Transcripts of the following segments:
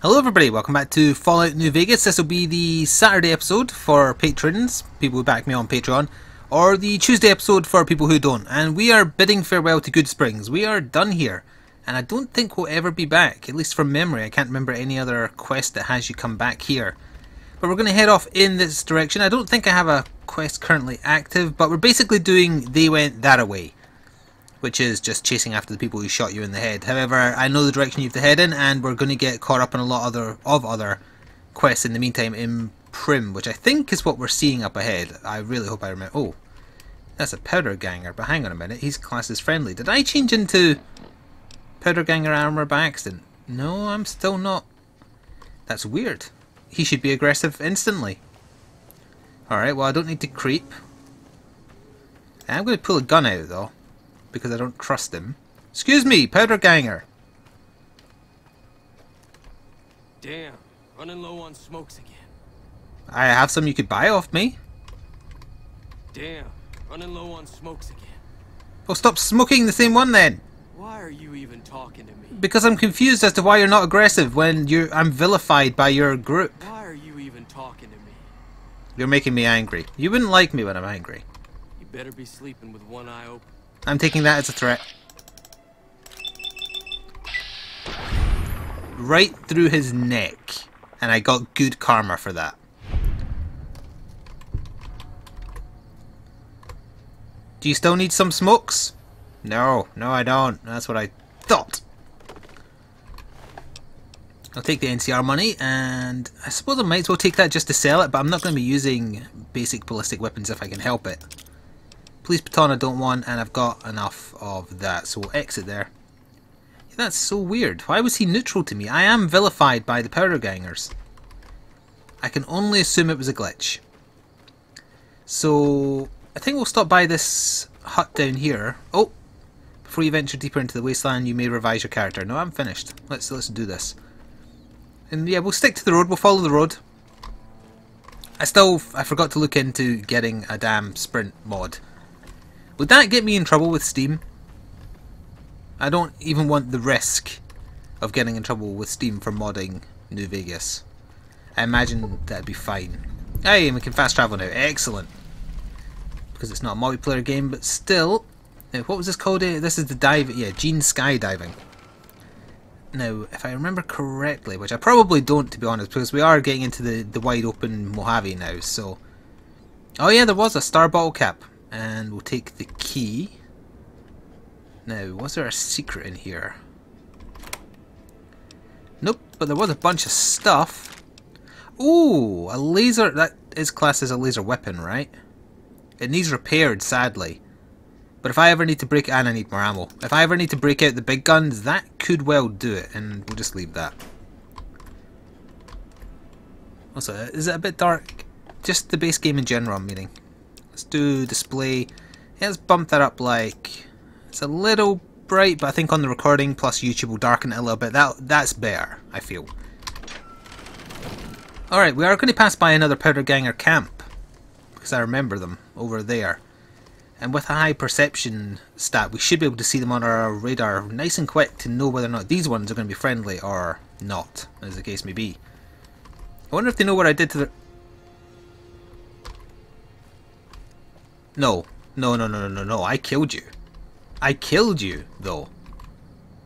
Hello everybody, welcome back to Fallout New Vegas. This will be the Saturday episode for patrons, people who back me on Patreon, or the Tuesday episode for people who don't. And we are bidding farewell to Good Springs. We are done here, and I don't think we'll ever be back, at least from memory. I can't remember any other quest that has you come back here. But we're going to head off in this direction. I don't think I have a quest currently active, but we're basically doing They Went That-A-Way, which is just chasing after the people who shot you in the head. However, I know the direction you have to head in, and we're going to get caught up in a lot of other quests in the meantime in Prim, which I think is what we're seeing up ahead. I really hope I remember. Oh, that's a powder ganger, but hang on a minute, he's classed as friendly. Did I change into powder ganger armor by accident? No, I'm still not. That's weird. He should be aggressive instantly. Alright, well I don't need to creep. I'm going to pull a gun out though, because I don't trust him. Excuse me, powder ganger. Damn, running low on smokes again. I have some you could buy off me. Damn, running low on smokes again. Oh, stop smoking the same one then. Why are you even talking to me? Because I'm confused as to why you're not aggressive when I'm vilified by your group. Why are you even talking to me? You're making me angry. You wouldn't like me when I'm angry. You better be sleeping with one eye open. I'm taking that as a threat. Right through his neck. And I got good karma for that. Do you still need some smokes? No, I don't. That's what I thought. I'll take the NCR money, and I suppose I might as well take that just to sell it, but I'm not going to be using basic ballistic weapons if I can help it. Police baton I don't want, and I've got enough of that, so we'll exit there. Yeah, that's so weird. Why was he neutral to me? I am vilified by the powder gangers. I can only assume it was a glitch. So I think we'll stop by this hut down here. Oh, before you venture deeper into the wasteland, you may revise your character. No, I'm finished. Let's do this. And yeah, we'll stick to the road. We'll follow the road. I forgot to look into getting a damn sprint mod. Would that get me in trouble with Steam? I don't even want the risk of getting in trouble with Steam for modding New Vegas. I imagine that'd be fine. Hey, and we can fast travel now. Excellent. Because it's not a multiplayer game, but still. Now, what was this called? This is the dive. Yeah, Gene Skydiving. Now, if I remember correctly, which I probably don't, to be honest, because we are getting into the wide open Mojave now, so. Oh yeah, there was a star bottle cap. And we'll take the key. Now, was there a secret in here? Nope, but there was a bunch of stuff. Ooh, a laser. That is classed as a laser weapon, right? It needs repaired, sadly. But if I ever need to break it, and I need more ammo. If I ever need to break out the big guns, that could well do it, and we'll just leave that. Also, is it a bit dark? Just the base game in general, I'm meaning. Let's do display. Yeah, let's bump that up like... It's a little bright, but I think on the recording plus YouTube will darken it a little bit. That's better, I feel. Alright, we are going to pass by another powder ganger camp. Because I remember them over there. And with a high perception stat, we should be able to see them on our radar nice and quick to know whether or not these ones are going to be friendly or not, as the case may be. I wonder if they know what I did to their... No, I killed you. I killed you, though.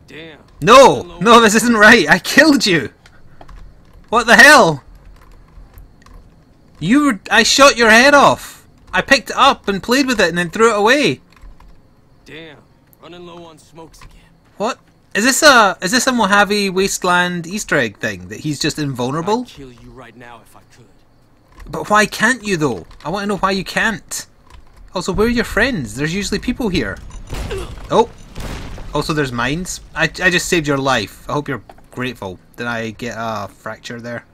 Damn. No, this isn't right. I killed you. What the hell? I shot your head off. I picked it up and played with it and then threw it away. Damn, running low on smokes again. What? Is this a Mojave Wasteland Easter egg thing that he's just invulnerable? I'd kill you right now if I could. But why can't you though? I want to know why you can't. Also, where are your friends? There's usually people here. Oh! Also, there's mines. I just saved your life. I hope you're grateful. Did I get a fracture there?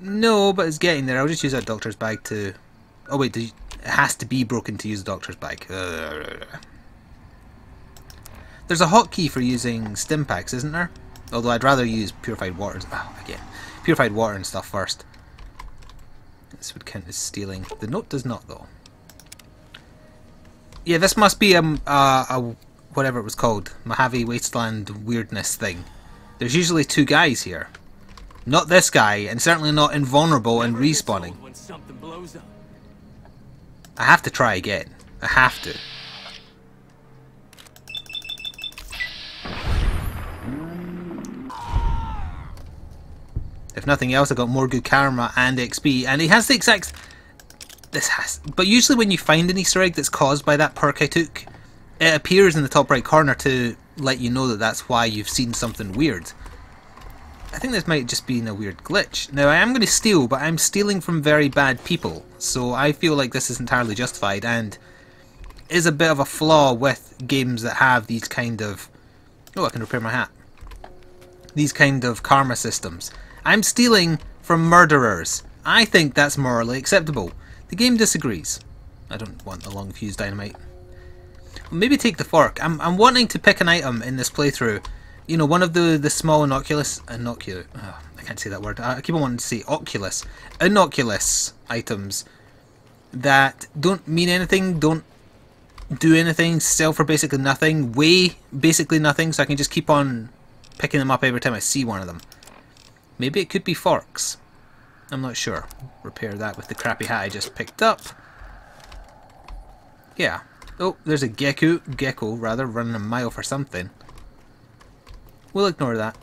No, but it's getting there. I'll just use that doctor's bag to... Oh wait, it has to be broken to use the doctor's bag. There's a hotkey for using stim packs, isn't there? Although I'd rather use purified water. Oh, again. Purified water and stuff first. This would count as stealing. The note does not, though. Yeah, this must be a whatever it was called, Mojave Wasteland weirdness thing. There's usually two guys here. Not this guy, and certainly not invulnerable and respawning. When something blows up. I have to try again. I have to. If nothing else, I got more good karma and XP, and he has the exact... But usually when you find an Easter egg that's caused by that perk I took, it appears in the top right corner to let you know that that's why you've seen something weird. I think this might just be a weird glitch. Now I am going to steal, but I'm stealing from very bad people, so I feel like this is entirely justified and is a bit of a flaw with games that have these kind of... Oh, I can repair my hat. These kind of karma systems. I'm stealing from murderers. I think that's morally acceptable. The game disagrees. I don't want the long fuse dynamite. Maybe take the fork. I'm wanting to pick an item in this playthrough. You know, one of the small innocuous... Oh, I can't say that word. I keep on wanting to say oculus. Innocuous items that don't mean anything, don't do anything, sell for basically nothing, weigh basically nothing, so I can just keep on picking them up every time I see one of them. Maybe it could be forks. I'm not sure. Repair that with the crappy hat I just picked up. Yeah. Oh, there's a gecko, running a mile for something. We'll ignore that.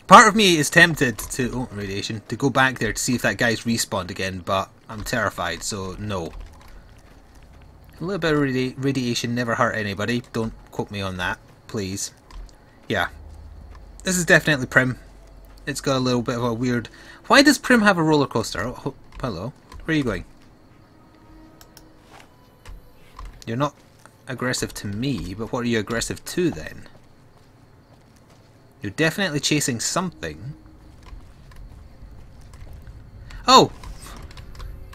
Part of me is tempted to... Oh, radiation. To go back there to see if that guy's respawned again, but I'm terrified, so no. A little bit of radiation never hurt anybody. Don't quote me on that, please. Yeah. This is definitely Prim. It's got a little bit of a weird... Why does Prim have a roller coaster? Oh, hello. Where are you going? You're not aggressive to me, but what are you aggressive to then? You're definitely chasing something. Oh!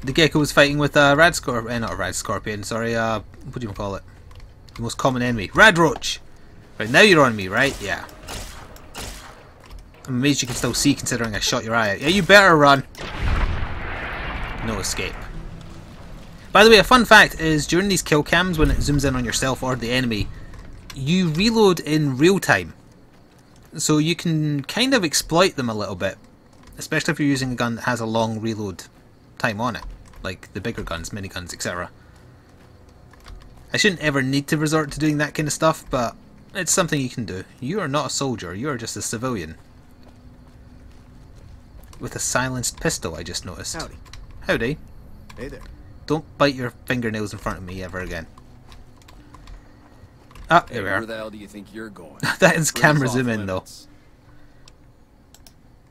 The gecko was fighting with a rad scorpion. Not a rad scorpion, sorry. What do you call it? The most common enemy. Rad roach! Right, now you're on me, right? Yeah. I'm amazed you can still see considering I shot your eye out. Yeah, you better run! No escape. By the way, a fun fact is during these kill cams, when it zooms in on yourself or the enemy, you reload in real time. So you can kind of exploit them a little bit. Especially if you're using a gun that has a long reload time on it. Like the bigger guns, miniguns, etc. I shouldn't ever need to resort to doing that kind of stuff, but it's something you can do. You are not a soldier, you are just a civilian. With a silenced pistol, I just noticed. Howdy. Howdy. Hey there. Don't bite your fingernails in front of me ever again. Ah, there we are. Where the hell do you think you're going? That is camera zoom in though.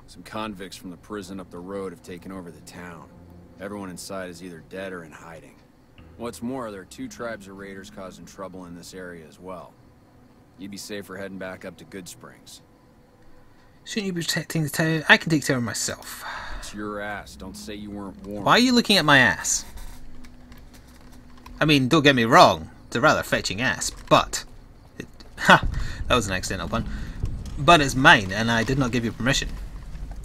Some convicts from the prison up the road have taken over the town. Everyone inside is either dead or in hiding. What's more, there are 2 tribes of raiders causing trouble in this area as well. You'd be safer heading back up to Good Springs. Shouldn't you be protecting the town? I can take care of myself. It's your ass. Don't say you weren't warned. Why are you looking at my ass? I mean, don't get me wrong. It's a rather fetching ass, but... Ha! That was an accidental pun. But it's mine, and I did not give you permission.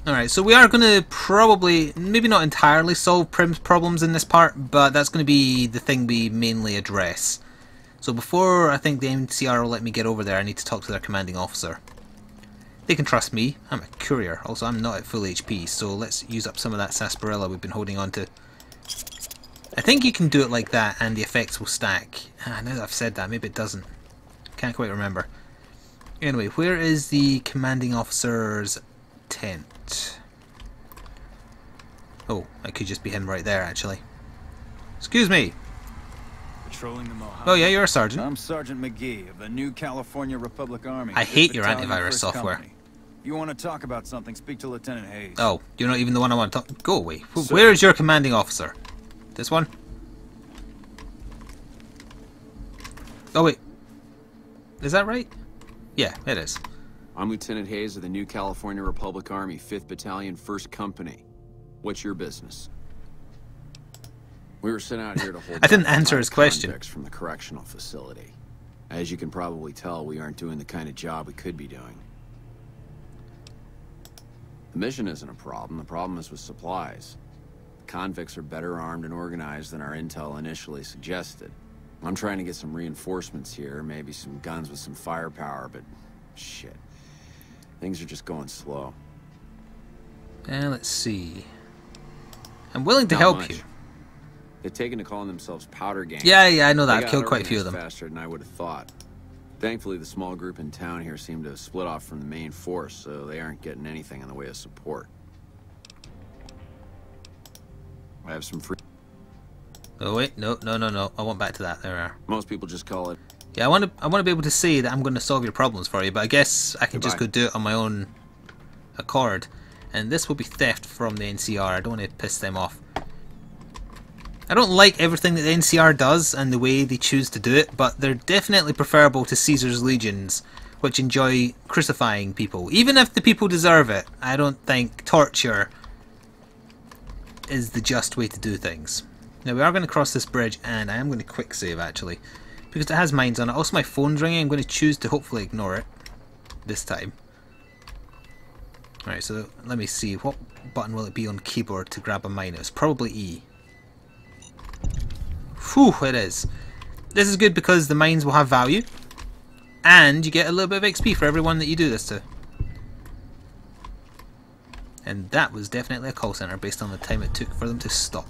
Alright, so we are going to probably, maybe not entirely solve Prim's problems in this part, but that's going to be the thing we mainly address. So before I think the NCR will let me get over there, I need to talk to their commanding officer. They can trust me. I'm a courier. Also, I'm not at full HP, so let's use up some of that sarsaparilla we've been holding on to. I think you can do it like that, and the effects will stack. Now that I've said that, maybe it doesn't. Can't quite remember. Anyway, where is the commanding officer's tent? Oh, it could just be him right there, actually. Excuse me. Patrolling the Mojave. Oh yeah, you're a sergeant. I'm Sergeant McGee of the New California Republic Army. I hate your Battalion, antivirus 1st software. Company. If you want to talk about something, speak to Lieutenant Hayes. Oh, you're not even the one I want to talk. Go away. Sir. Where is your commanding officer? This one? Oh wait. Is that right? Yeah, it is. I'm Lieutenant Hayes of the New California Republic Army, 5th Battalion, 1st Company. What's your business? We were sent out here to hold I didn't answer his question. convicts from the correctional facility. As you can probably tell, we aren't doing the kind of job we could be doing. The mission isn't a problem. The problem is with supplies. The convicts are better armed and organized than our intel initially suggested. I'm trying to get some reinforcements here, maybe some guns with some firepower, but shit. Things are just going slow. Let's see. I'm willing to Not help much. you. They've taken to calling themselves powder gang. Yeah, I know that. They I've got killed quite a few of organized them. faster than I would have thought. Thankfully, the small group in town here seemed to have split off from the main force, so they aren't getting anything in the way of support. I have some free... Oh wait, no. I want back to that. There we are. Most people just call it... Yeah, I want to be able to say that I'm going to solve your problems for you, but I guess I can just go do it on my own accord. And this will be theft from the NCR. I don't want to piss them off. I don't like everything that the NCR does and the way they choose to do it, but they're definitely preferable to Caesar's legions, which enjoy crucifying people. Even if the people deserve it, I don't think torture is the just way to do things. Now we are going to cross this bridge, and I am going to quick save actually, because it has mines on it. Also my phone's ringing. I'm going to choose to hopefully ignore it this time. Alright, so let me see. What button will it be on keyboard to grab a mine? It's probably E. Whew, it is. This is good because the mines will have value, and you get a little bit of XP for everyone that you do this to. And that was definitely a call center based on the time it took for them to stop.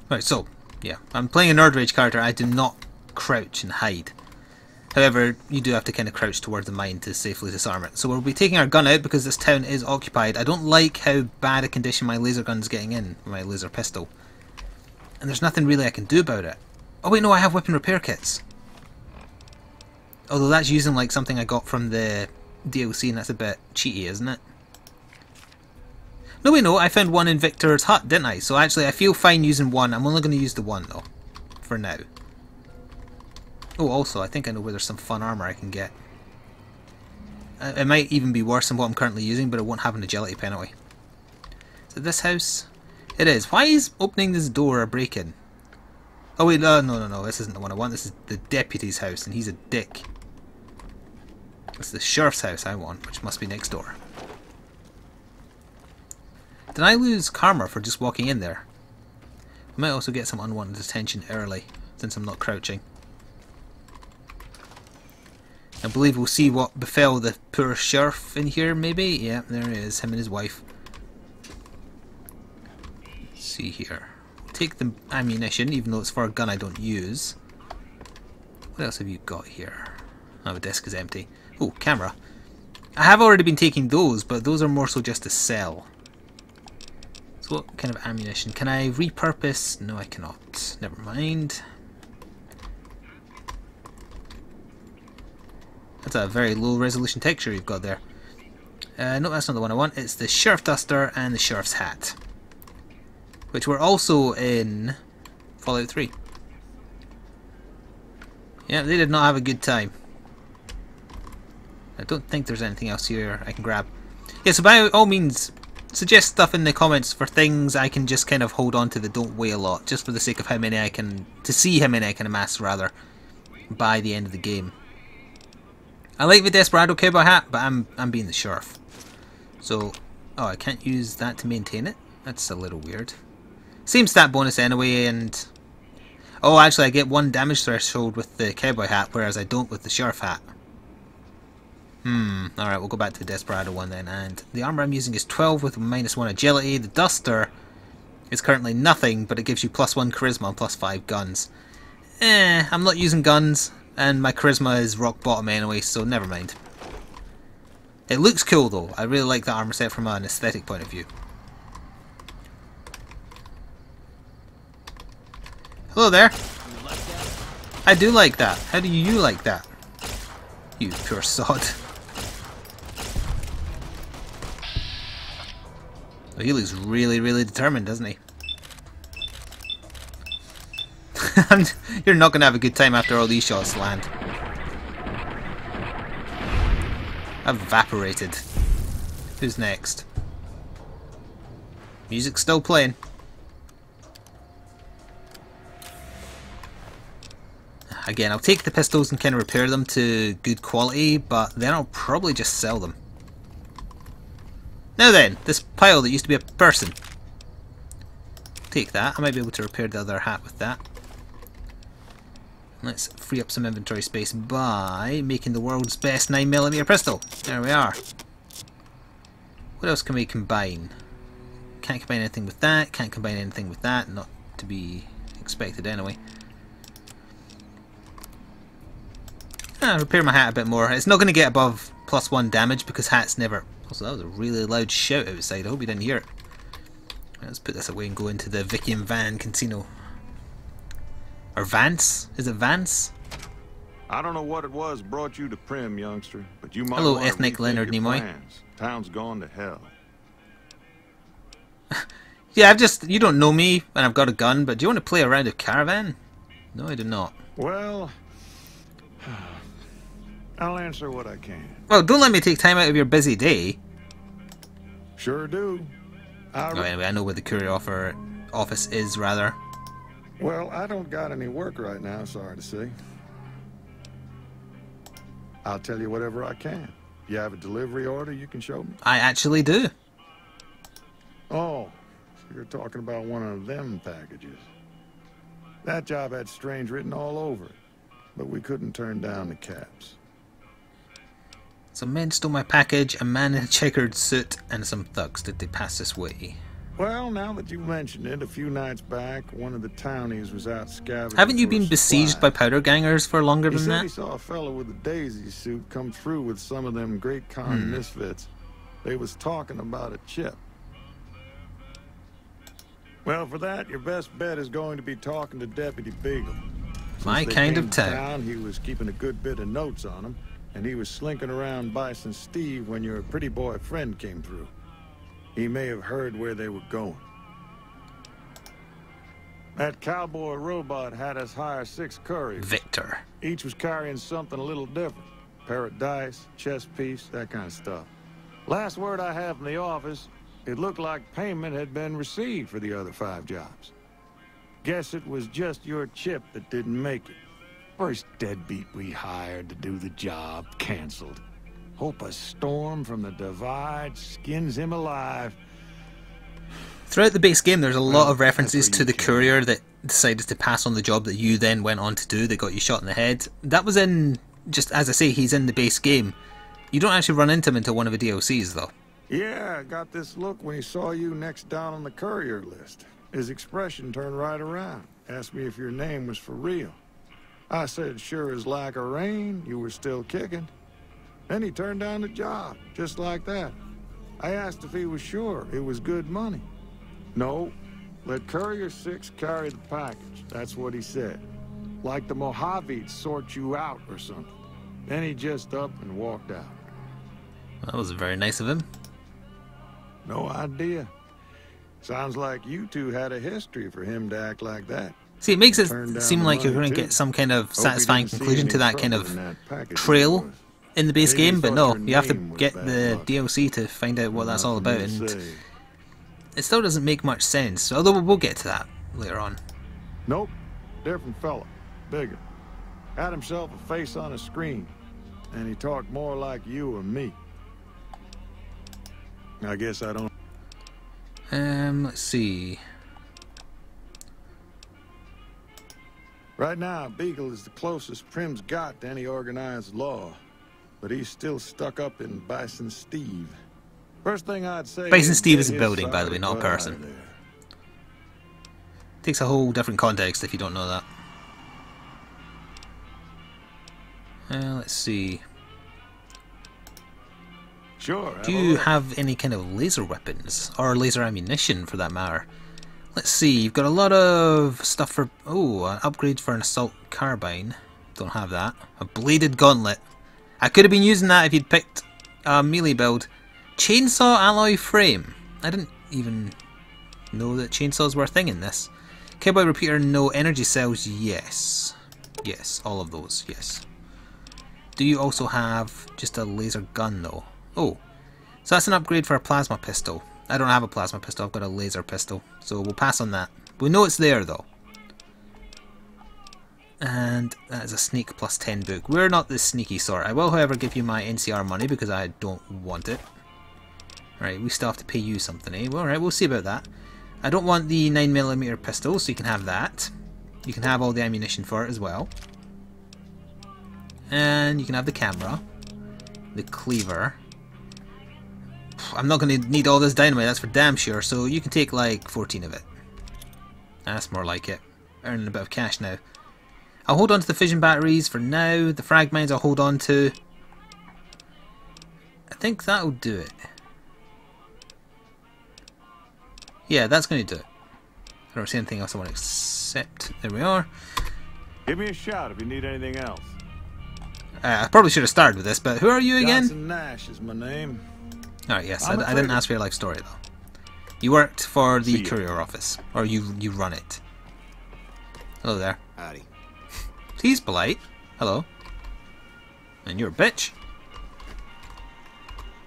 Right, so, yeah, I'm playing a Nerd Rage character. I do not crouch and hide. However, you do have to kind of crouch towards the mine to safely disarm it. So we'll be taking our gun out because this town is occupied. I don't like how bad a condition my laser gun's getting in, my laser pistol. And there's nothing really I can do about it. Oh wait, no, I have weapon repair kits. Although that's using like something I got from the DLC, and that's a bit cheaty, isn't it? No, wait, no, I found one in Victor's hut, didn't I? So actually I feel fine using one. I'm only going to use the one though, for now. Oh, also, I think I know where there's some fun armor I can get. It might even be worse than what I'm currently using, but it won't have an agility penalty. Is it this house? It is. Why is opening this door a break-in? Oh wait, no, this isn't the one I want. This is the deputy's house, and he's a dick. It's the sheriff's house I want, which must be next door. Did I lose karma for just walking in there? I might also get some unwanted attention early, since I'm not crouching. I believe we'll see what befell the poor sheriff in here, maybe? Yeah, there he is, him and his wife. Let's see here. Take the ammunition, even though it's for a gun I don't use. What else have you got here? Oh, the desk is empty. Oh, camera. I have already been taking those, but those are more so just to sell. So what kind of ammunition? Can I repurpose? No, I cannot. Never mind. That's a very low resolution texture you've got there. No, that's not the one I want. It's the Sheriff Duster and the Sheriff's Hat, which were also in Fallout 3. Yeah, they did not have a good time. I don't think there's anything else here I can grab. Yeah, so by all means, suggest stuff in the comments for things I can just kind of hold on to that don't weigh a lot, just for the sake of how many I can, to see how many I can amass rather, by the end of the game. I like the Desperado cowboy hat, but I'm being the sheriff. So, oh, I can't use that to maintain it? That's a little weird. Same stat bonus anyway, and... oh, actually I get 1 damage threshold with the cowboy hat, whereas I don't with the sheriff hat. Alright, we'll go back to the Desperado one then, and the armor I'm using is 12 with -1 agility. The Duster is currently nothing, but it gives you +1 charisma and +5 guns. I'm not using guns, and my charisma is rock bottom anyway, so never mind. It looks cool though. I really like the armor set from an aesthetic point of view. Hello there. I do like that. How do you like that? You poor sod. Oh, he looks really, really determined, doesn't he? You're not going to have a good time after all these shots land. Evaporated. Who's next? Music's still playing. Again, I'll take the pistols and kind of repair them to good quality, but then I'll probably just sell them. Now then, this pile that used to be a person. Take that. I might be able to repair the other hat with that. Let's free up some inventory space by making the world's best 9mm pistol. There we are. What else can we combine? Can't combine anything with that, can't combine anything with that, not to be expected anyway. Repair my hat a bit more. It's not going to get above +1 damage because hats never... Also, that was a really loud shout outside. I hope you didn't hear it. Let's put this away and go into the Vicky and Van Casino. Or Vance? Is it Vance? I don't know what it was brought you to Prim, youngster, but you might Hello, want to ethnic rethink Leonard your Nimoy. plans. Town's gone to hell. Yeah, you don't know me and I've got a gun, but do you want to play a round of Caravan? No, I do not. Well, I'll answer what I can. Well, don't let me take time out of your busy day. Sure do. Oh, anyway, I know where the courier office is, rather. Well, I don't got any work right now, sorry to say. I'll tell you whatever I can. You have a delivery order you can show me? I actually do. Oh, so you're talking about one of them packages. That job had strange written all over it, but we couldn't turn down the caps. Some men stole my package, a man in a checkered suit, and some thugs. Did they pass this way? Well, now that you mention it, a few nights back, one of the townies was out scavenging. Haven't you for been a besieged supply. by powder gangers for longer He than said that? he saw a fellow with a daisy suit come through with some of them great con misfits. They was talking about a chip. Well, for that, your best bet is going to be talking to Deputy Beagle. Since My they kind came of to town. He was keeping a good bit of notes on him, and he was slinking around Bison Steve when your pretty boy friend came through. He may have heard where they were going. That cowboy robot had us hire 6 couriers. Victor. Each was carrying something a little different. Pair of dice, chess piece, that kind of stuff. Last word I have from the office, it looked like payment had been received for the other 5 jobs. Guess it was just your chip that didn't make it. First deadbeat we hired to do the job canceled. Hope a storm from the divide skins him alive. Throughout the base game, there's a lot of references that's to where the you came courier that decided to pass on the job that you then went on to do, that got you shot in the head. That was in, just as I say, he's in the base game. You don't actually run into him until one of the DLCs, though. Yeah, I got this look when he saw you next down on the courier list. His expression turned right around. Asked me if your name was for real. I said, sure as like a rain, you were still kicking. Then he turned down the job, just like that. I asked if he was sure it was good money. No, let Courier 6 carry the package. That's what he said. Like the Mojaves sort you out or something. Then he just up and walked out. That was very nice of him. No idea. Sounds like you two had a history for him to act like that. See, it makes it Turned down seem the like you're money, going to too. get some kind of Hope he satisfying didn't see conclusion any to that kind trouble of in that package trail of yours. in the base Maybe he game, but thought no, your you have to name was get bad the luck. DLC to find out what that's all Nothing about, to and say. it still doesn't make much sense, although we'll get to that later on. Nope, different fella, bigger. Had himself a face on a screen, and he talked more like you or me. I guess I don't... Let's see. Right now, Beagle is the closest Prim's got to any organized law, but he's still stuck up in Bison Steve. First thing I'd say... Bison Steve is a get his building, by the way, sorry not a butt out person. of there. Takes a whole different context if you don't know that. Let's see. Sure. Do you have any kind of laser weapons? Or laser ammunition, for that matter? Let's see, you've got a lot of stuff for... Oh, an upgrade for an assault carbine. Don't have that. A bladed gauntlet. I could have been using that if you'd picked a melee build. Chainsaw alloy frame. I didn't even know that chainsaws were a thing in this. Cowboy repeater, no. Energy cells, yes. Yes, all of those, yes. Do you also have just a laser gun, though? Oh, so that's an upgrade for a plasma pistol. I don't have a plasma pistol, I've got a laser pistol. So we'll pass on that. We know it's there, though. And that is a sneak plus 10 book. We're not the sneaky sort. I will, however, give you my NCR money because I don't want it. Right, we still have to pay you something, eh? Well, alright, we'll see about that. I don't want the 9mm pistol, so you can have that. You can have all the ammunition for it as well. And you can have the camera. The cleaver. I'm not going to need all this dynamite, that's for damn sure, so you can take like 14 of it. That's more like it. Earning a bit of cash now. I'll hold on to the fission batteries for now. The frag mines I'll hold on to. I think that'll do it. Yeah, that's going to do it. I don't see anything else I want to accept. There we are. Give me a shout if you need anything else. I probably should have started with this, but who are you again? Johnson Nash is my name. Alright, yes, I'm a I didn't trader. ask for your life story though. You worked for the See ya. courier office, or you run it. Hello there. Howdy. He's polite. Hello. And you're a bitch.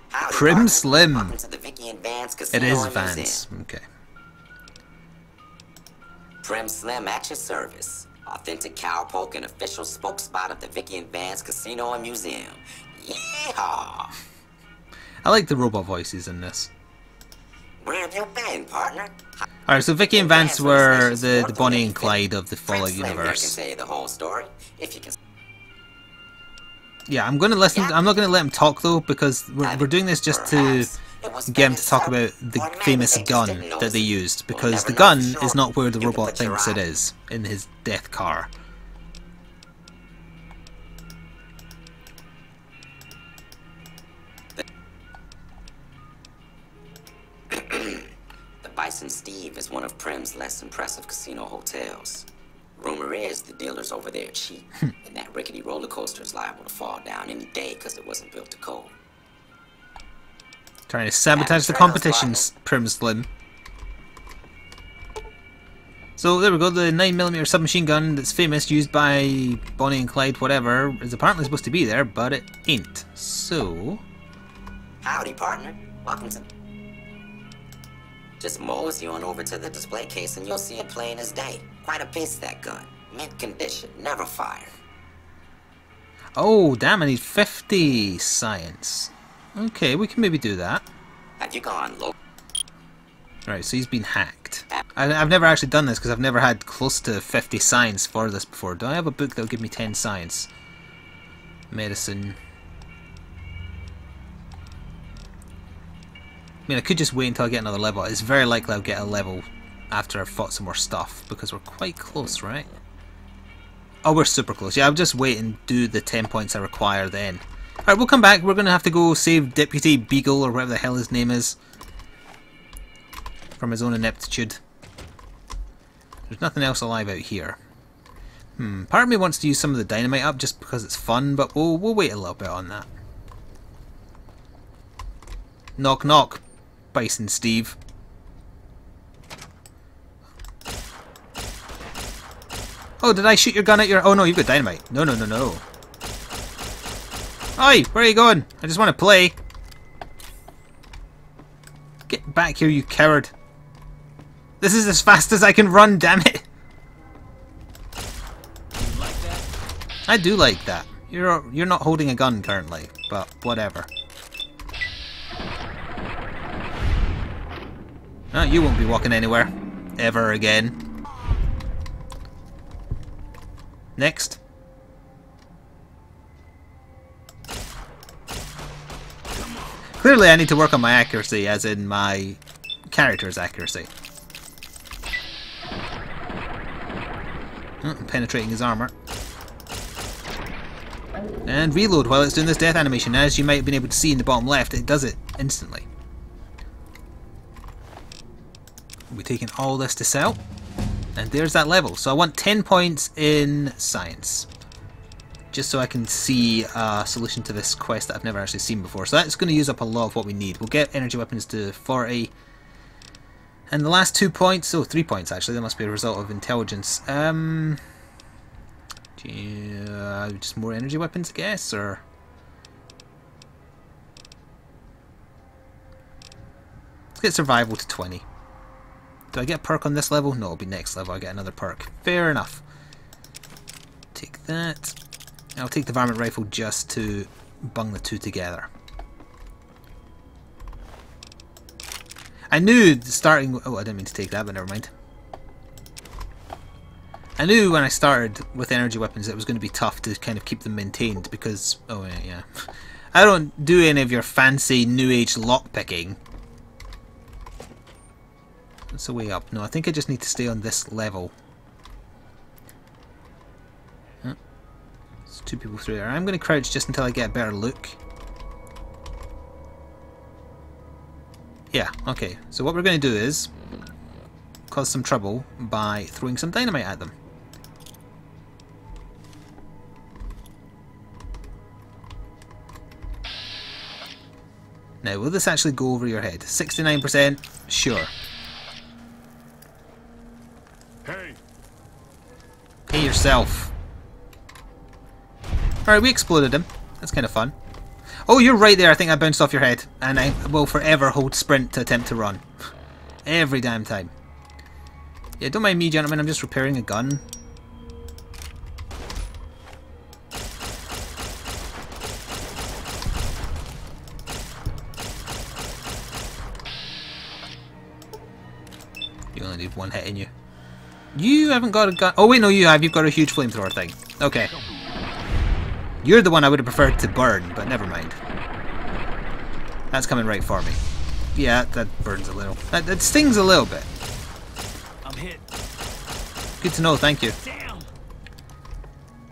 Howdy, Prim partner. Slim. Welcome to the Vicky and Vance It Casino is and Vance. Museum. Okay. Prim Slim at your service. Authentic cowpoke and official spokesspot of the Vicky and Vance Casino and Museum. Yeehaw! I like the robot voices in this. Where have you been, partner? Alright, so Vicky and Vance were the Bonnie and Clyde of the Prim Fallout Slim here can universe. tell you the whole story, if you can. Yeah, I'm going to listen. I'm not going to let him talk though, because we're doing this just to get him to talk about the famous gun that they used, because the gun is not where the robot thinks it is, in his death car. The Bison Steve is one of Prim's less impressive casino hotels. Rumor is the dealers over there are cheap, and that rickety roller coaster is liable to fall down any day because it wasn't built to code. Trying to sabotage the competition, Prim Slim. So there we go, the 9mm submachine gun that's famous, used by Bonnie and Clyde, whatever, is apparently supposed to be there, but it ain't. So... Howdy, partner. Welcome to... Just mosey on over to the display case and you'll see it plain as day. Quite a piece, that gun. Mint condition, never fired. Oh, damn, I need 50 science. Okay, we can maybe do that. Have you gone low? Right, so he's been hacked. I've never actually done this because I've never had close to 50 science for this before. Do I have a book that'll give me 10 science? Medicine. I mean, I could just wait until I get another level. It's very likely I'll get a level after I've fought some more stuff, because we're quite close, right? Oh, we're super close. Yeah, I'll just wait and do the 10 points I require then. Alright, we'll come back. We're going to have to go save Deputy Beagle, or whatever the hell his name is, from his own ineptitude. There's nothing else alive out here. Part of me wants to use some of the dynamite up just because it's fun, but we'll wait a little bit on that. Knock knock, Bison Steve. Oh, did I shoot your gun at your... Oh no, you've got dynamite. No, no, no, no. Oi, where are you going? I just want to play. Get back here, you coward. This is as fast as I can run, damn it. You like that? I do like that. You're not holding a gun currently, but whatever. Oh, you won't be walking anywhere. Ever again. Next. Clearly I need to work on my accuracy, as in my character's accuracy. Oh, I'm penetrating his armor. And reload while it's doing this death animation. As you might have been able to see in the bottom left, it does it instantly. We're taking all this to sell. And there's that level. So I want 10 points in science. Just so I can see a solution to this quest that I've never actually seen before. So that's going to use up a lot of what we need. We'll get energy weapons to 40. And the last 2 points, oh 3 points actually, that must be a result of intelligence. Just more energy weapons I guess, or... Let's get survival to 20. Do I get a perk on this level? No, it'll be next level I get another perk. Fair enough. Take that. I'll take the varmint rifle just to bung the two together. I knew starting... Oh, I didn't mean to take that, but never mind. I knew when I started with energy weapons it was going to be tough to kind of keep them maintained because... Oh, yeah. I don't do any of your fancy new age lockpicking. What's the way up? No, I think I just need to stay on this level. Oh, there's two people through there. I'm going to crouch just until I get a better look. Yeah, okay. So what we're going to do is cause some trouble by throwing some dynamite at them. Now, will this actually go over your head? 69%? Sure. Hey! Pay yourself. Alright, we exploded him. That's kind of fun. Oh, you're right there. I think I bounced off your head. And I will forever hold sprint to attempt to run. Every damn time. Yeah, don't mind me, gentlemen. I'm just repairing a gun. You only need one hit in you. You haven't got a gun. Oh, wait, no, you have. You've got a huge flamethrower thing. Okay. You're the one I would have preferred to burn, but never mind. That's coming right for me. Yeah, that burns a little. That stings a little bit. I'm hit. Good to know, thank you. Damn.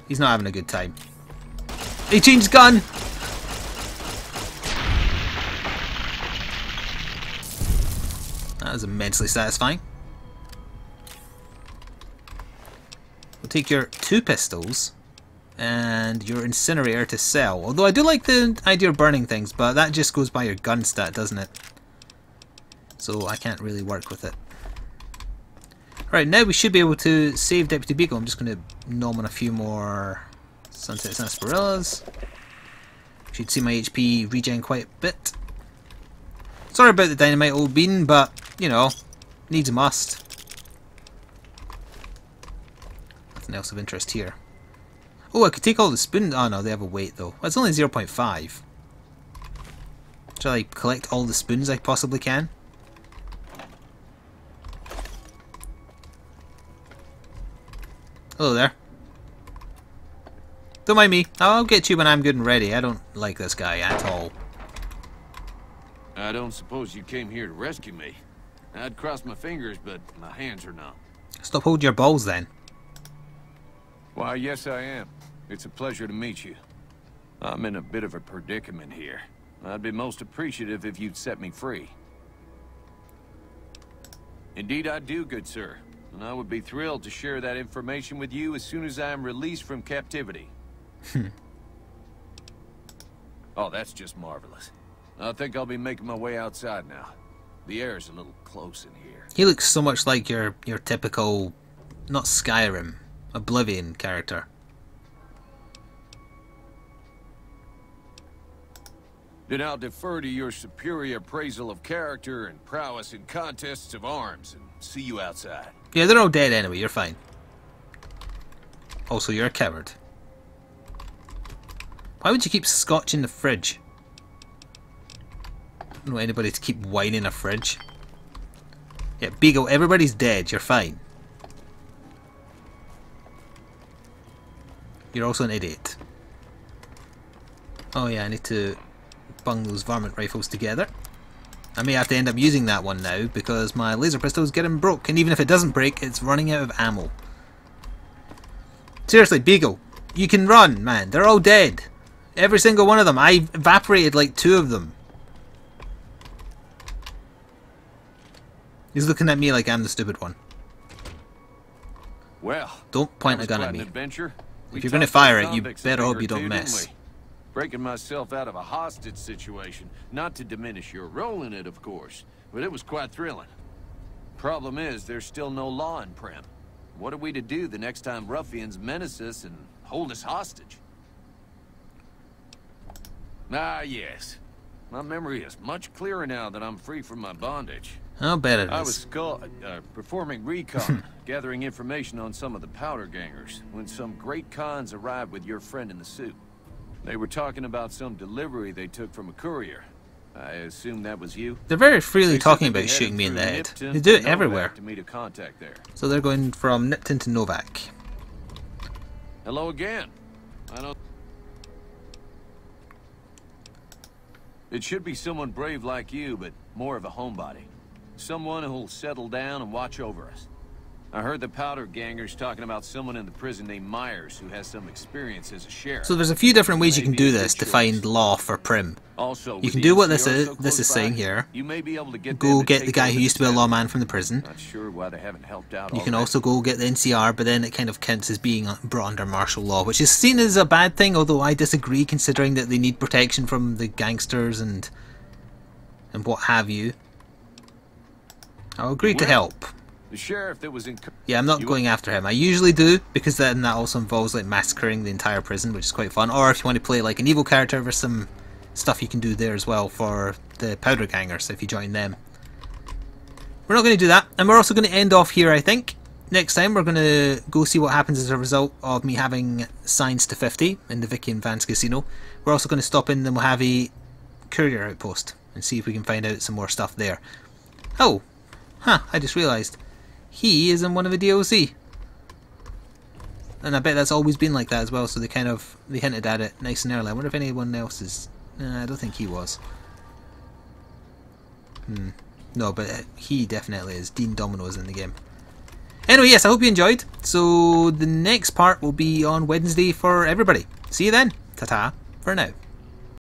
He's not having a good time. He changed gun! That was immensely satisfying. We'll take your 2 pistols and your incinerator to sell. Although I do like the idea of burning things, but that just goes by your gun stat, doesn't it? So I can't really work with it. Right, now we should be able to save Deputy Beagle. I'm just going to nom on a few more Sunset Sarsaparillas. Should see my HP regen quite a bit. Sorry about the dynamite, old bean, but, you know, needs a must. Nothing else of interest here. Oh, I could take all the spoons. Oh no, they have a weight though. That's only 0.5. Shall I collect all the spoons I possibly can? Hello there. Don't mind me. I'll get you when I'm good and ready. I don't like this guy at all. I don't suppose you came here to rescue me. I'd cross my fingers, but my hands are numb. Stop holding your balls then. Why, yes I am. It's a pleasure to meet you. I'm in a bit of a predicament here. I'd be most appreciative if you'd set me free. Indeed I do, good sir. And I would be thrilled to share that information with you as soon as I am released from captivity. Oh, that's just marvelous. I think I'll be making my way outside now. The air's a little close in here. He looks so much like your typical, not Skyrim, Oblivion character. Then I'll defer to your superior appraisal of character and prowess in contests of arms and see you outside. Yeah, they're all dead anyway, you're fine. Also, you're a coward. Why would you keep scotch in the fridge? I don't want anybody to keep wine in a fridge. Yeah, Beagle, everybody's dead, you're fine. You're also an idiot. Oh yeah, I need to bung those varmint rifles together. I may have to end up using that one now because my laser pistol is getting broke, and even if it doesn't break, it's running out of ammo. Seriously, Beagle, you can run, man. They're all dead. Every single one of them. I evaporated like 2 of them. He's looking at me like I'm the stupid one. Well, don't point a gun at quite me. an adventure. If you're going to fire it, you better hope you don't miss. Breaking myself out of a hostage situation, not to diminish your role in it, of course, but it was quite thrilling. Problem is, there's still no law in Prem. What are we to do the next time ruffians menace us and hold us hostage? Ah, yes. My memory is much clearer now that I'm free from my bondage. I'll bet it I was is. performing recon, gathering information on some of the powder gangers, when some great cons arrived with your friend in the suit. They were talking about some delivery they took from a courier. I assume that was you? They're very freely Except talking that about they shooting headed me in the through head. Nipton They do it to Novak everywhere. to meet a contact there. So they're going from Nipton to Novak. Hello again. I don't... It should be someone brave like you, but more of a homebody. Someone who'll settle down and watch over us. I heard the powder gangers talking about someone in the prison named Myers who has some experience as a sheriff. So there's a few different ways you can Maybe do a this good to choice. find law for Prim. Also, You with can the do what this NCR is. so This close is saying by, here. You may be able to get Go them to get the take guy over who used to be a town. lawman from the prison. Not sure why they haven't helped out You can already. also go get the NCR, but then it kind of counts as being brought under martial law, which is seen as a bad thing, although I disagree considering that they need protection from the gangsters and what have you. I'll agree to Well, help. The sheriff that was in... Yeah, I'm not You- going after him. I usually do, because then that also involves like massacring the entire prison, which is quite fun. Or if you want to play like an evil character, there's some stuff you can do there as well for the powder gangers if you join them. We're not going to do that, and we're also going to end off here, I think. Next time we're going to go see what happens as a result of me having signs to 50 in the Vicky and Vance Casino. We're also going to stop in the Mojave courier outpost and see if we can find out some more stuff there. Oh, I just realised. He is in one of the DLC. And I bet that's always been like that as well, so they hinted at it nice and early. I wonder if anyone else is... Nah, I don't think he was. No, but he definitely is. Dean Domino is in the game. Anyway, yes, I hope you enjoyed. So the next part will be on Wednesday for everybody. See you then. Ta-ta for now.